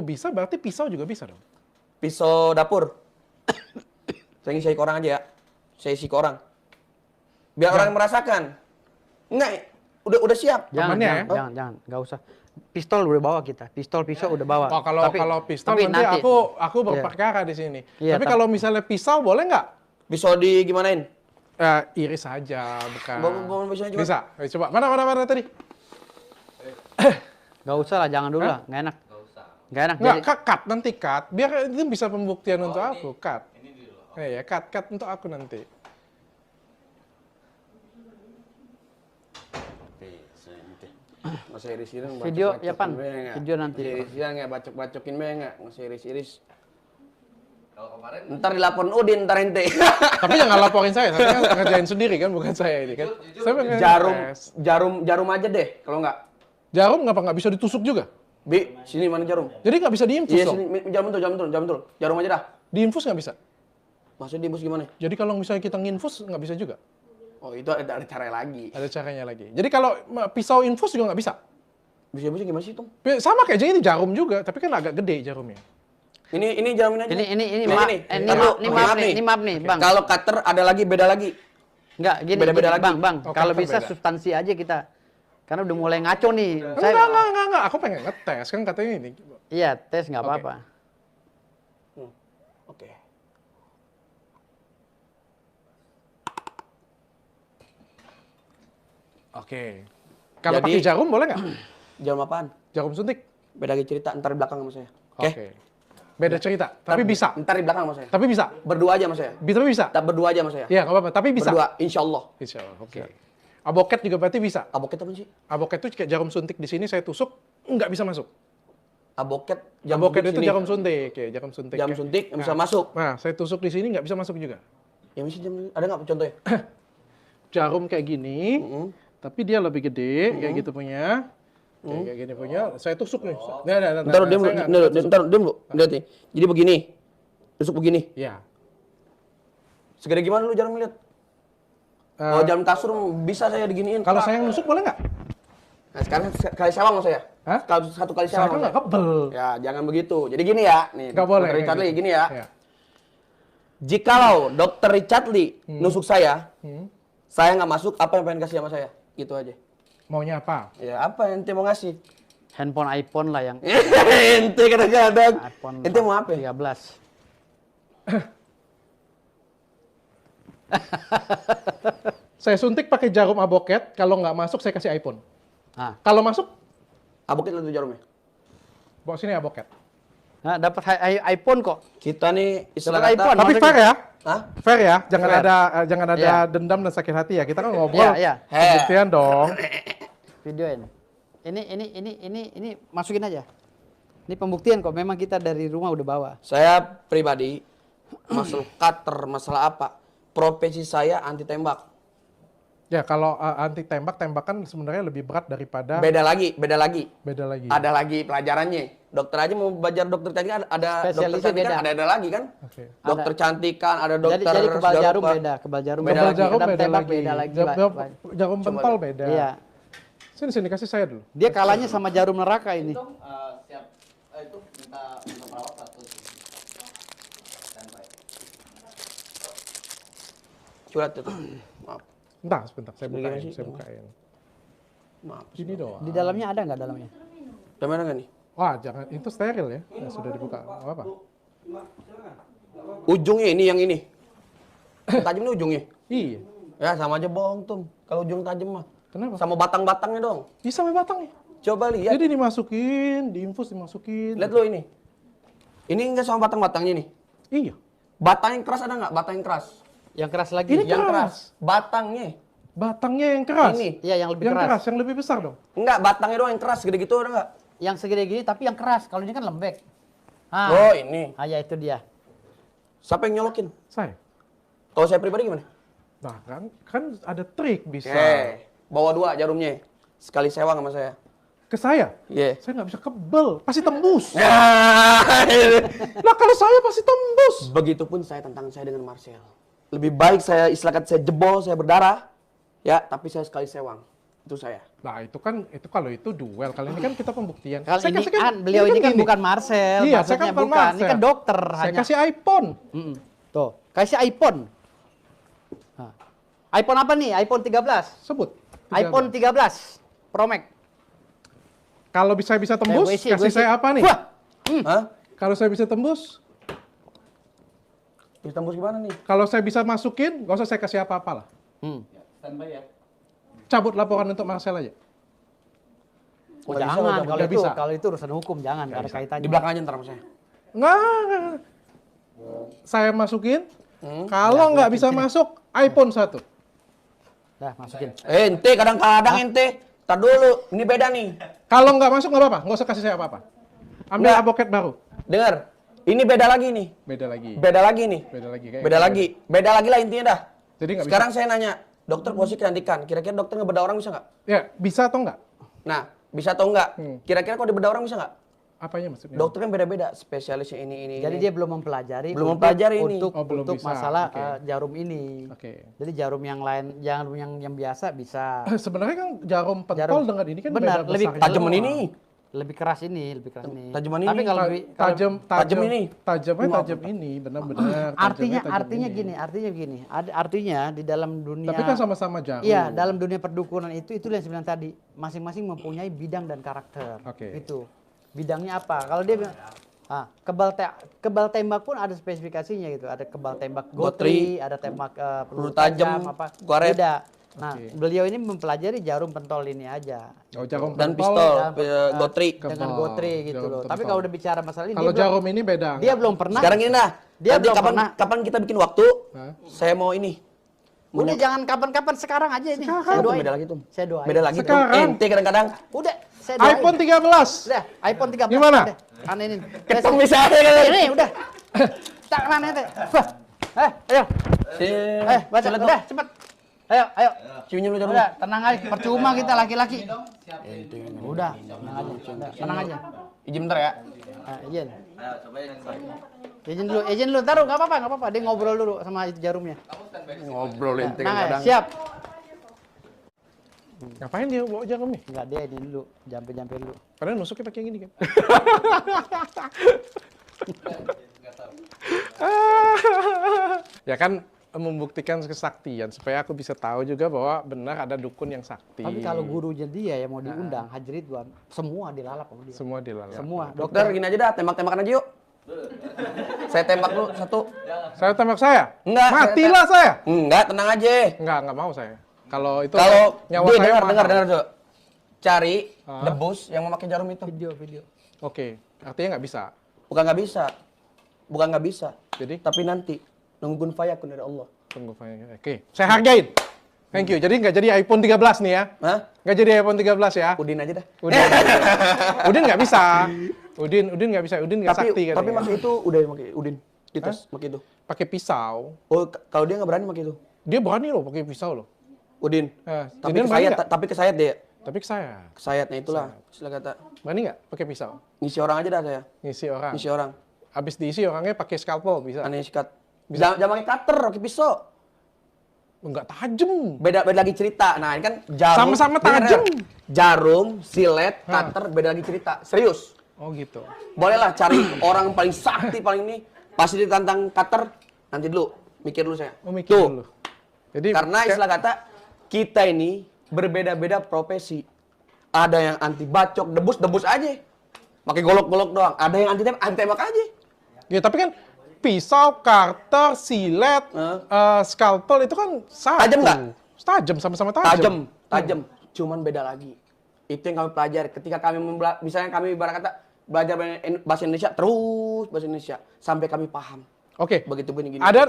bisa, berarti pisau juga bisa dong. Pisau dapur. Saya ngisi ke orang aja ya. Saya isi ke orang. Biar orang yang merasakan. Enggak, udah siap. Jangan, Amannya ya? jangan, nggak usah. Pistol udah bawa kita, pistol pisau udah bawa. Oh, kalau pistol tapi nanti aku berperkara di sini. Iya, tapi kalau misalnya pisau boleh nggak? Pisau di gimanain? Iris aja, bukan. Bawa pisaunya juga. Bisa. Ayo, coba. Mana tadi? Nggak usah lah, jangan dulu lah, nggak enak. Nggak enak. Nggak, Jadi, cut nanti cut. Biar itu bisa pembuktian untuk aku. Cut. Ya, cut untuk aku nanti. Masih iris-iris. video ya pan, video nanti. Iris-iris nggak bacok-bacokin be nggak. Masih iris-iris. Kalau kemarin. Ntar dilaporin Udin, ntar ente. Tapi jangan laporin saya kan ngerjain sendiri kan, bukan saya ini kan. Saya pengen tes. Jarum aja deh, kalau nggak. Jarum nggak bisa ditusuk juga? Bi, sini mana jarum? Jadi nggak bisa diinfus Iya, dong? sini jam betul. Jarum aja dah. Diinfus nggak bisa? Maksudnya diinfus gimana? Jadi kalau misalnya kita nginfus nggak bisa juga? Oh, itu ada cara lagi. Ada caranya lagi. Jadi kalau pisau infus juga nggak bisa? Bisa gimana sih, Tom? Sama kayak ini jarum juga, tapi kan agak gede jarumnya. Ini jarum ini aja. Ini maaf nih, Bang. Kalau cutter ada lagi, beda lagi. Enggak, gini, Beda-beda lagi. Bang. Oh, Kalau cutter bisa beda. substansi aja kita. Karena udah mulai ngaco nih. Enggak. Aku pengen ngetes kan katanya ini. Iya, tes nggak Oke. apa-apa. Oke. Oke. Kalau Jadi- pakai jarum boleh nggak? Jarum apaan? Jarum suntik? Beda lagi cerita, ntar di belakang sama saya. Oke? Oke. Beda cerita, tapi bisa. Ntar di belakang sama saya. Tapi bisa. Berdua aja sama saya. Tapi bisa. Kita berdua aja sama saya. Iya, nggak apa-apa. Tapi bisa. Berdua, insya Allah. Insya Allah. Oke. Aboket juga berarti bisa. Aboket apa sih? Aboket itu kayak jarum suntik di sini saya tusuk nggak bisa masuk. Aboket, Aboket suntik itu sini. jarum suntik, ya jarum suntik. Jarum ya. suntik yang bisa masuk. Nah, saya tusuk di sini nggak bisa masuk juga. Ya mesti ada nggak contohnya? Jarum kayak gini, tapi dia lebih gede, kayak gitu punya. Kayak gini punya, saya tusuk nih. Ntar diam saya dulu, nggak tusuk. ntar diam dulu. Lihat nih. Jadi begini, tusuk begini. Iya. Segede gimana lu jarum lihat? Oh jarum kasur bisa saya diginiin. Kalau saya yang nusuk boleh nggak? Nah, sekarang kali sewang mau saya. Hah? Satu kali Saya sewang. kan mau nggak kebel. Ya, jangan begitu. Jadi gini ya, nih. Nggak boleh. Dr. Richard kayak Lee, gitu. gini ya. Iya. Jikalau Dr. Richard Lee nusuk saya nggak masuk, apa yang pengen kasih sama saya? Gitu aja. Maunya apa? Ya, apa yang ente mau ngasih? Handphone iPhone lah yang Ente kadang-kadang. iPhone Ente mau apa? 13. Saya suntik pakai jarum aboket, kalau nggak masuk saya kasih iPhone. Nah, Kalau masuk, Aboket itu jarumnya. bawa sini aboket. dapat iPhone kok. Kita nih istilah Dapat kata. iPhone. Tapi maksudnya- fair ya? Hah? Fair ya, jangan Fair. ada Iya. dendam dan sakit hati ya. Kita kan ngobrol, Iya. pembuktian dong. Videoin. Ini masukin aja. Ini pembuktian kok. Memang kita dari rumah udah bawa. Saya pribadi masalah cutter, masalah apa? Profesi saya anti tembak. Ya kalau anti tembak, tembakan sebenarnya lebih berat daripada Beda lagi. beda lagi. Ada lagi pelajarannya. Dokter aja mau belajar dokter cantik kan ada dokter Spesialisnya cantik kan beda. ada lagi kan? Oke. Dokter cantik kan ada dokter Jadi kebal segala jarum rupa. beda, kebal jarum Beda beda, lagi. jarum kedap beda tembak lagi. beda lagi. Jarum pentol beda. Iya. Sini kasih saya dulu. Dia kalahnya sama jarum neraka ini. Siap. Itu minta perawat satu. Curhat itu. Maaf. Entah, sebentar, saya Bagaimana bukain, sih? saya bukain. Maaf. Gini doang. Di dalamnya ada nggak dalamnya? Gimana nggak nih? Wah, jangan, itu steril ya. Ya, sudah dibuka. Nggak apa? Ujungnya ini yang ini. Tajam ini ujungnya. Iya. Ya sama aja bohong tuh. Kalau ujung tajam mah. Kenapa? Sama batang-batangnya dong. Bisa sampai batangnya. Coba lihat. Jadi dimasukin, diinfus dimasukin. Lihat lo ini. Ini enggak sama batang-batangnya nih. Iya. Batang yang keras ada nggak? Batang yang keras. Yang keras lagi. Ini Yang keras. keras. Batangnya. Batangnya yang keras. Ini. Iya, yang lebih Yang keras. keras, yang lebih besar dong. Enggak, batangnya doang yang keras. Gede gitu ada nggak? Yang segede gini tapi yang keras. Kalau ini kan lembek. Oh ini. Ah, ya itu dia. Siapa yang nyolokin? Saya. Kalau saya pribadi gimana? Nah, kan ada trik bisa. Bawa dua jarumnya. Sekali sewang sama saya. Ke saya? Iya. Saya nggak bisa kebel, pasti tembus. Ya. Nah, kalau saya pasti tembus. Begitupun saya tantangan saya dengan Marcel. Lebih baik saya istilahkan saya jebol, saya berdarah. Ya, tapi saya sekali sewang. Itu saya. Nah itu kan, itu kalau itu duel. Kali ini kan kita pembuktian. Kalau Saya ini kasih kan beliau ini kan gini. bukan Marcel, Iya, saya maksudnya kan bukan bukan. Ini Marcel. kan dokter Saya hanya. kasih iPhone. Mm-mm. Tuh, kasih iPhone. Nah. iPhone apa nih? iPhone 13. Sebut. iPhone 13 Pro Max. Kalau bisa tembus, gue isi. kasih saya apa nih? Wah, Hah? Kalau saya bisa tembus, Bisa tembus gimana nih? kalau saya bisa masukin, nggak usah saya kasih apa-apa lah. Standby ya. Cabut laporan untuk Marcel aja. oh, Nggak bisa, jangan nggak kalau itu bisa. kalau itu urusan hukum jangan, nggak ada kaitannya. Di belakang aja ntar sama saya. Nggak. Saya masukin, kalau nggak bisa masuk, iPhone 1. Dah, masukin. Ente kadang-kadang ente. Tar dulu, ini beda nih. Kalau nggak masuk nggak apa-apa, nggak usah kasih saya apa-apa. Ambil Nggak. advokat baru. Dengar, ini beda lagi nih. Beda lagi. Beda lagi nih. Beda lagi. Kayak Beda lagi. Beda lagi lah intinya dah. Jadi nggak Sekarang saya nanya, dokter posisi kecantikan, kira-kira dokter ngebedah orang bisa nggak? Ya, bisa atau nggak? Nah, bisa atau nggak? Kira-kira kalau dibedah orang bisa nggak? Apanya maksudnya? Dokter kan beda-beda, spesialisnya ini. Jadi dia belum mempelajari Belum mempelajari ini. untuk Oh, belum untuk bisa. masalah Oke. jarum ini. Oke. Jadi jarum yang lain, jarum yang biasa bisa. Sebenarnya kan jarum pentol Jarum- dengan ini kan benar, beda lebih besarnya. Tajaman ini. Lebih keras ini, lebih keras ini. Tajaman Tapi ini. kalau Tajam ini. Tajamnya tajam ini, benar-benar. artinya tajamnya tajam ini. gini. Artinya di dalam dunia. Tapi kan sama-sama jarum. Iya, dalam dunia perdukunan itu yang sebenarnya tadi masing-masing mempunyai bidang dan karakter. Oke. Itu. Bidangnya apa? Kalau dia bilang kebal tembak pun ada spesifikasinya gitu. Ada kebal tembak gotri, ada tembak peluru tajam apa. goret. Beda. Nah, Oke. beliau ini mempelajari jarum pentol ini aja. Oh, jarum Dan pentol. pistol, Dan, gotri. Dengan Kebal, gotri gitu jarum loh. Tapi pentol. kalau udah bicara masalah ini Kalau jarum ini beda. dia belum pernah. Sekarang gini dah. Dia Nanti belum kapan pernah. kapan kita bikin waktu? Hah? Saya mau ini. Udah jangan kapan-kapan, sekarang aja ini. Saya doain. Beda lagi tuh. Saya doain. Beda lagi tuh. Sekarang. Ente kadang-kadang. Udah, saya doain. iPhone 13. Udah, iPhone 13. Gimana? Udah, anenin. Ketong misalnya kan. Ini udah. Tak mana ente. Wah. Ayo. Baca. Silat, Udah, cepet. Ayo. Ciunya lu jarum. Udah, tenang aja. Percuma kita laki-laki. Udah, tenang aja. Udah, tenang aja. Izin bentar ya. Izin. Izin dulu. Taruh, nggak apa-apa. Dia ngobrol dulu sama itu jarumnya. Ngobrol ente Tenang aja, kadang. siap. Ngapain dia bawa jarum nih? Enggak, dia ini dulu. Jampe dulu. Padahal nusuknya pakai yang gini kan. Ya kan membuktikan kesaktian supaya aku bisa tahu juga bahwa benar ada dukun yang sakti. Tapi kalau gurunya dia yang mau diundang, Haji Ridwan, semua dilalap sama dia. Semua dilalap. Semua. Dokter gini aja dah, tembak-tembakan aja yuk. Saya tembak dulu satu. Saya tembak saya? Enggak, Matilah saya. Enggak, tenang aja. Enggak mau saya. Kalau itu Kalau nyawa dia saya dengar, mahal. Cok. Cari Hah? debus yang memakai jarum itu. Video. Oke, artinya nggak bisa. Bukan nggak bisa. Bukan nggak bisa. Jadi Tapi nanti nungguin fayakun dari Allah. tunggu Fanya. Oke, saya hargain. Thank you. Jadi nggak jadi iPhone 13 nih ya? Hah? Nggak jadi iPhone 13 ya? Udin aja dah. Udin nggak bisa. Udin nggak bisa. Udin nggak sakti Tapi katanya. pakai itu udah pakai Udin. Dites pakai itu. Pakai pisau. Oh, kalau dia nggak berani pakai itu. Dia berani loh pakai pisau loh. Udin. Tapi Jadian berani kesayat, nggak? tapi kesayat dia. Tapi ke saya. Kesayatnya itulah istilah kata. Berani nggak pakai pisau? Ngisi orang aja dah saya. Ngisi orang. Ngisi orang. Habis diisi orangnya pakai scalpel bisa. Aneh sikat. Jangan pakai cutter, pakai pisau. Enggak tajam. Beda lagi cerita. Nah, ini kan jarum. Sama-sama Dengar, tajam. Jarum, silet, cutter, beda lagi cerita. Serius. Oh gitu. Bolehlah cari orang yang paling sakti, paling ini. Pasti ditantang cutter, nanti dulu. Mikir dulu saya. Oh mikir Tuh. dulu. Jadi Karena istilah kata, kita ini berbeda-beda profesi. Ada yang anti bacok, debus aja. Pakai golok-golok doang. Ada yang anti tembak aja. ya tapi kan pisau, cutter, silet, scalpel itu kan satu. Tajam nggak? Tajam, sama-sama tajam. Tajam. Cuman beda lagi. Itu yang kami pelajari. Ketika kami misalnya kami ibarat kata belajar bahasa Indonesia, terus bahasa Indonesia sampai kami paham. Oke. Begitu pun gini. Ada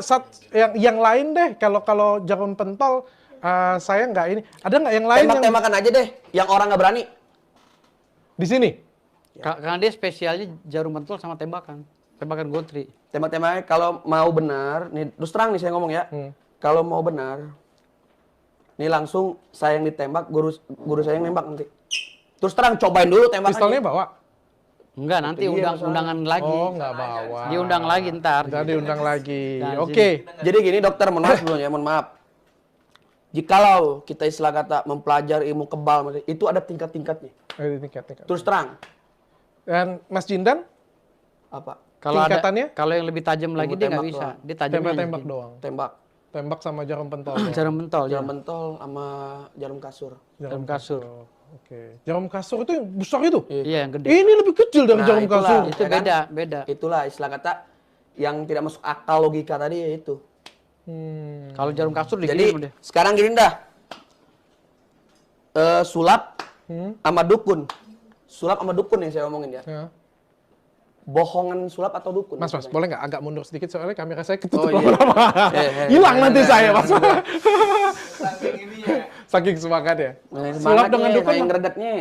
yang lain deh. Kalau jarum pentol saya nggak ini. Ada nggak yang lain yang Tembak-tembakan aja deh, yang orang nggak berani. di sini? Karena dia spesialnya jarum pentol sama tembakan. Tembakan gotri. Tembak-tembakan kalau mau benar, nih terus terang nih saya ngomong ya. Kalau mau benar, nih langsung saya yang ditembak, guru saya yang nembak nanti. Terus terang cobain dulu tembak. Pistolnya bawa? Enggak, nanti Iya, undangan lagi. Oh, nggak bawa. Diundang lagi ntar. Ntar diundang lagi. Nah, Oke. Jadi gini dokter, mohon maaf dulu ya, mohon maaf. Jikalau kita istilah kata mempelajari ilmu kebal, itu ada tingkat-tingkatnya. Tingkat-tingkat. Terus terang. Dan Mas Jindan, Apa? Kalau tingkatannya? kalau yang lebih tajam lagi dia nggak tembak bisa. doang. Dia tajamnya tembak-tembak hanya doang. Tembak. Tembak sama jarum pentol doang. jarum mentol. Jarum pentol sama jarum kasur. Jarum kasur. Oke. Jarum kasur itu yang besar itu? Iya, yang gede. Ini lebih kecil dari Nah, jarum itulah. kasur. Itu Ya kan? beda. Itulah istilah kata yang tidak masuk akal logika tadi ya itu. Kalau jarum kasur digini Jadi sama dia. sekarang gini dah. Sulap sama dukun. Sulap sama dukun yang saya omongin ya. Ya. Bohongan sulap atau dukun? Mas, maksudnya? boleh nggak agak mundur sedikit soalnya kamera saya ketutup Oh, iya. lama-lama. Hilang nanti saya, Mas. Saking ini ya. Saking semangat ya. Nah, Sulap dengan dukun. saking ngeredaknya.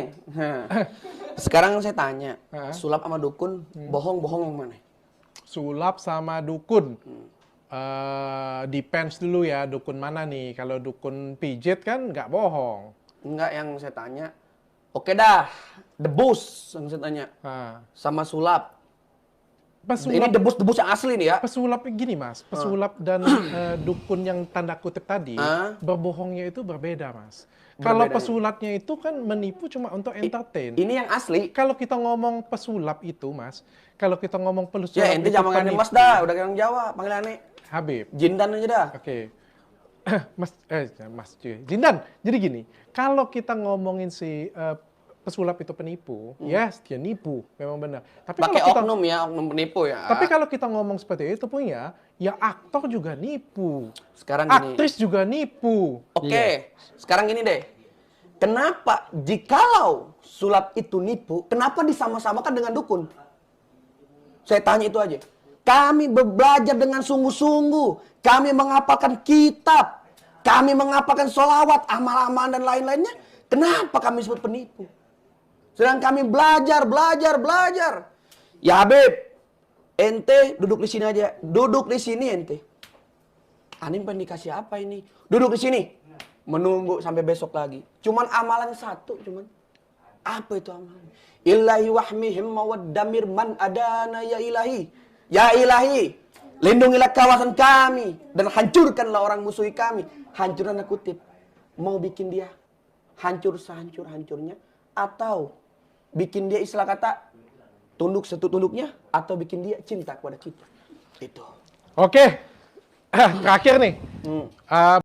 Sekarang saya tanya, Hah? sulap sama dukun, bohong-bohong yang mana? Sulap sama dukun. Depends dulu ya, dukun mana nih. Kalau dukun pijit kan nggak bohong. Enggak, yang saya tanya. Oke dah, debus yang saya tanya. Nah, Sama sulap. Ini pesulap, debus-debus yang asli nih ya. pesulap gini Mas, pesulap dan dukun yang tanda kutip tadi, berbohongnya itu berbeda Mas. Kalau Berbeda. pesulapnya itu kan menipu cuma untuk entertain. Ini yang asli. Kalau kita ngomong pesulap itu Mas, kalau kita ngomong pesulap Ya, ente itu jangan panggilin Mas dah, udah orang Jawa, panggilannya Habib. Jindan aja dah. Oke. Mas Jindan, jadi gini, kalau kita ngomongin si pesulap itu penipu, yes, dia nipu, memang benar. Tapi Pakai kalau kita, oknum ya, oknum penipu ya. tapi kalau kita ngomong seperti itu punya, ya aktor juga nipu, Sekarang gini. aktris juga nipu. Oke, sekarang gini deh. Kenapa jikalau sulap itu nipu, kenapa disama-samakan dengan dukun? Saya tanya itu aja. Kami belajar dengan sungguh-sungguh. Kami menghafalkan kitab. Kami menghafalkan sholawat, amal-amalan dan lain-lainnya. Kenapa kami disebut penipu? Sedang kami belajar. Ya Habib, ente duduk di sini aja. Duduk di sini ente. Anim pengen dikasih apa ini? Duduk di sini. Menunggu sampai besok lagi. Cuman amalan satu cuman. Apa itu amalan? Ilahi wahmihim mawaddamir man adana ya ilahi. Ya ilahi, lindungilah kawasan kami dan hancurkanlah orang musuhi kami. Hancur tanda kutip. Mau bikin dia hancur sehancur-hancurnya atau bikin dia istilah kata tunduk setunduknya atau bikin dia cinta kepada kita. Itu. Oke, terakhir nih.